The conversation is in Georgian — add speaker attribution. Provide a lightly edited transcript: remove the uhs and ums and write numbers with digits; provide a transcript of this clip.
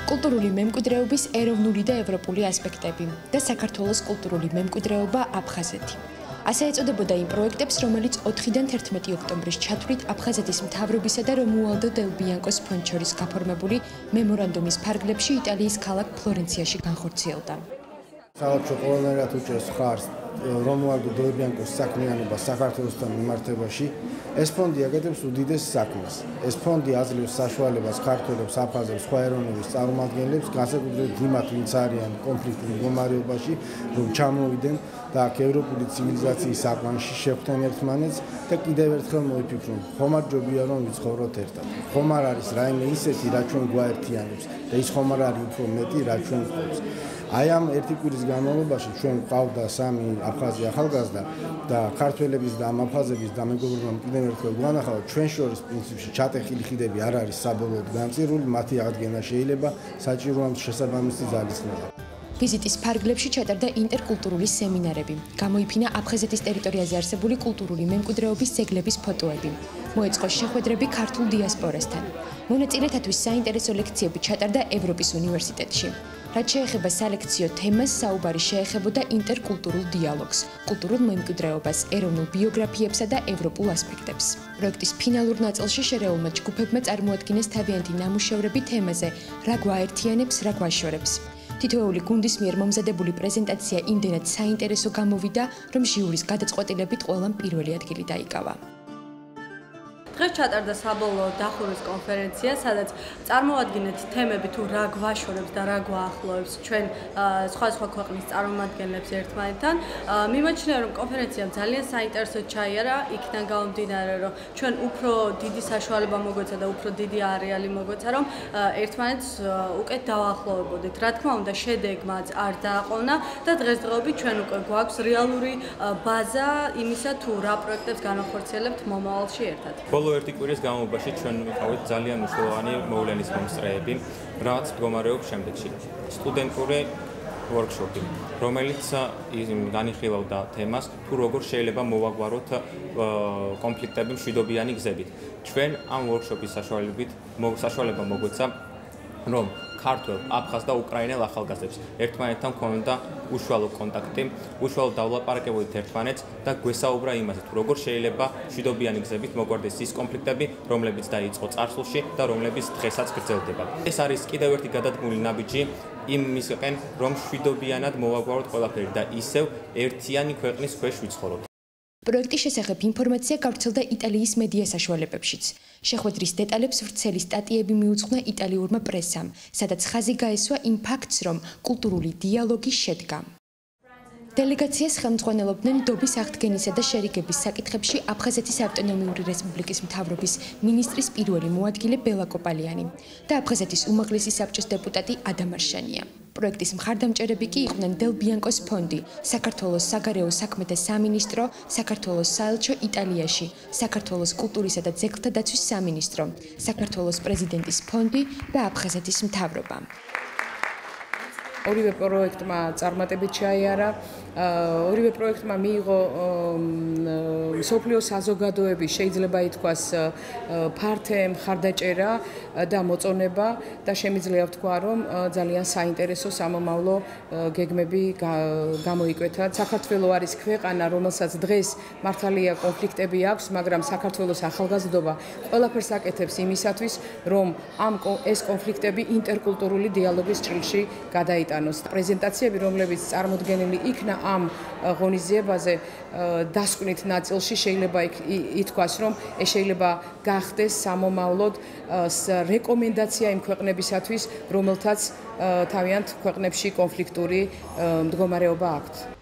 Speaker 1: კულტურული მემკვიდრეობის ეროვნული და ევროპული ასპექტები და საქართველოს კულტურული მემკვიდრეობა აფხაზეთი. ასე ეწოდებოდა იმ პროექტებს, რომელიც 4-დან 11 ოქტომბრის ჩათვლით აფხაზეთის მთავრობისა და რომუალდო დელ ბიანკოს ფონდს შორის გაფორმებული მემორანდუმის ფარგლებში იტალიის ქალაქ ფლორენციაში განხორციელდა.
Speaker 2: Საერთო ყველანაირად უჭერს ხარს რომუალდო დელ ბიანკოს საქმიანობას საქართველოსთან მიმართებაში. ეს ფონდი აკეთებს უდიდეს საქმეს. ეს ფონდი აძლევს საშუალებას ქართველებს, აფხაზებს, სხვა ეროვნების წარმომადგენლებს, განსაკუთრებით იმათ, ვინც არიან კონფლიქტურ მდგომარეობაში, რომ ჩამოვიდნენ და აქ ევროპული ცივილიზაციის საყვანში შეხვდნენ ერთმანეთს და კიდევ ერთხელ მოიფიქრონ, ხომ არ ჯობია რომ ვიცხოვროთ ერთად. ხომ არ არის რაიმე ისეთი, რაც ჩვენ გვაერთიანებს და ის ხომ არ არის უფრო მეტი, რაც ჩვენ გვყავს. Აი ამ ერთი კვირის განმავლობაში ჩვენ გვყავდა 3 აფხაზი ახალგაზრდა და ქართველების და ამ აფხაზების და მეგობრებმა კიდევ ერთხელ გვანახავთ, ჩვენ შორის პრინციპში ჩატეხილი ხიდები არ არის საბოლოოდ განწირული, მათი აღდგენა შეიძლება საჭიროა შესაბამისი ძალისხმევა.
Speaker 1: ვიზიტის ფარგლებში ჩატარდა ინტერკულტურული სემინარები, გამოიფინა აფხაზეთის ტერიტორიაზე არსებული კულტურული მემკვიდრეობის ძეგლების ფოტოები, მოეწყო შეხვედრები ქართულ დიასპორასთან. მონაწილეთათვის საინტერესო ლექციები ჩატარდა ევროპის უნივერსიტეტში. რაც შეეხება სალექციო თემას, საუბარი შეეხებოდა ინტერკულტურულ დიალოგს, კულტურულ მემკვიდრეობას, ეროვნულ ბიოგრაფიებსა და ევროპულ ასპექტებს. პროექტის ფინალურ ნაწილში შერეულმა ჯგუფებმა წარმოადგინეს თავიანთი ნამუშევრები თემაზე, რა გვაერთიანებს, რა გვაშორებს. თითოეული გუნდის მიერ მომზადებული პრეზენტაცია იმდენად საინტერესო გამოვიდა, რომ ჟიურის გადაწყვეტილებით ყველამ პირველი ადგილი დაიკავა.
Speaker 3: დღეს ჩატარდა საბოლოო დახურვის კონფერენცია, სადაც წარმოადგენთ თემები თუ რა გვაშორებს და რა გვაახლოებს ჩვენ სხვადასხვა ქვეყნის წარმომადგენლებს ერთმანეთთან. მიმაჩნია, რომ კონფერენციამ ძალიან საინტერესო ჩაიარა, იქიდან გამომდინარე, რომ ჩვენ უფრო დიდი საშუალება მოგვეცა და უფრო დიდი არეალი მოგვეცა, რომ ერთმანეთს უკეთ დავაახლოვებოდეთ. რა თქმა უნდა, შედეგმაც არ დააყოლნა და დღესდღეობით ჩვენ უკვე გვაქვს რეალური ბაზა იმისა, თუ რა პროექტებს განახორციელებთ მომავალში ერთად.
Speaker 4: ერთი კვირის განმავლობაში ჩვენ ვიყავით ძალიან მნიშვნელოვანი მოვლენის მომსწრეები, რაც მდგომარეობს შემდეგში. სტუდენტური ვორქშოპი, რომელიც განიხილავდა თემას, თუ როგორ შეიძლება მოვაგვაროთ კონფლიქტები მშვიდობიანი გზებით. ჩვენ ამ ვორქშოპის საშუალება მოგვეცა, რომ ქართველ, აფხაზ და უკრაინელ ახალგაზრდებს ერთმანეთთან ჰქონდა უშუალო კონტაქტი, უშუალო დავლაპარაკებოდით ერთმანეთს და გვესაუბრა იმაზე, თუ როგორ შეიძლება მშვიდობიანი გზებით მოგვარდეს ის კონფლიქტები, რომლებიც დაიწყო წარსულში და რომლებიც დღესაც გრძელდება. ეს არის კიდევ ერთი გადადგმული ნაბიჯი იმისკენ, რომ მშვიდობიანად მოვაგვაროთ ყველაფერი და ისევ ერთიანი ქვეყნის ქვეშ ვიცხოვროთ.
Speaker 1: პროექტის შესახებ ინფორმაცია გავრცელდა იტალიის მედია საშუალებებშიც. შეხვედრის დეტალებს ვრცელი სტატიები მიუძღვნა იტალიურმა პრესამ, სადაც ხაზი გაესვა იმ ფაქტს, რომ კულტურული დიალოგი შედგა. დელეგაციას ხელმძღვანელობდნენ დობის აღდგენისა და შერიგების საკითხებში აფხაზეთის ავტონომიური რესპუბლიკის მთავრობის მინისტრის პირველი მოადგილე ბელა კოპალიანი და აფხაზეთის უმაღლესი საბჭოს დეპუტატი ადამ არშანია. პროექტის მხარდამჭერები კი იყვნენ დელ ბიანკოს ფონდი, საქართველოს საგარეო საქმეთა სამინისტრო, საქართველოს საელჩო იტალიაში, საქართველოს კულტურისა და ძეგლთა დაცვის სამინისტრო, საქართველოს პრეზიდენტის ფონდი და აფხაზეთის მთავრობა.
Speaker 5: ორივე პროექტმა წარმატებით ჩაიარა, ორივე პროექტმა მიიღო მსოფლიო საზოგადოების შეიძლება ითქვას ფართე მხარდაჭერა და მოწონება და შემიძლია ვთქვა, რომ ძალიან საინტერესო სამომავლო გეგმები გამოიკვეთა. საქართველო არის ქვეყანა, რომელსაც დღეს მართალია კონფლიქტები აქვს, მაგრამ საქართველოს ახალგაზრდობა ყველაფერს აკეთებს იმისათვის, რომ ეს კონფლიქტები ინტერკულტურული დიალოგის ჭრილში გადაიტანოს. პრეზენტაციები, რომლებიც წარმოდგენილი იქნა ამ ღონისძიებაზე დასკვნით ნაწილში შეიძლება ითქვას, რომ ეს შეიძლება გახდეს სამომავლოდ რეკომენდაცია იმ ქვეყნებისათვის, რომელთაც თავიანთ ქვეყნებში კონფლიქტური მდგომარეობა აქვთ.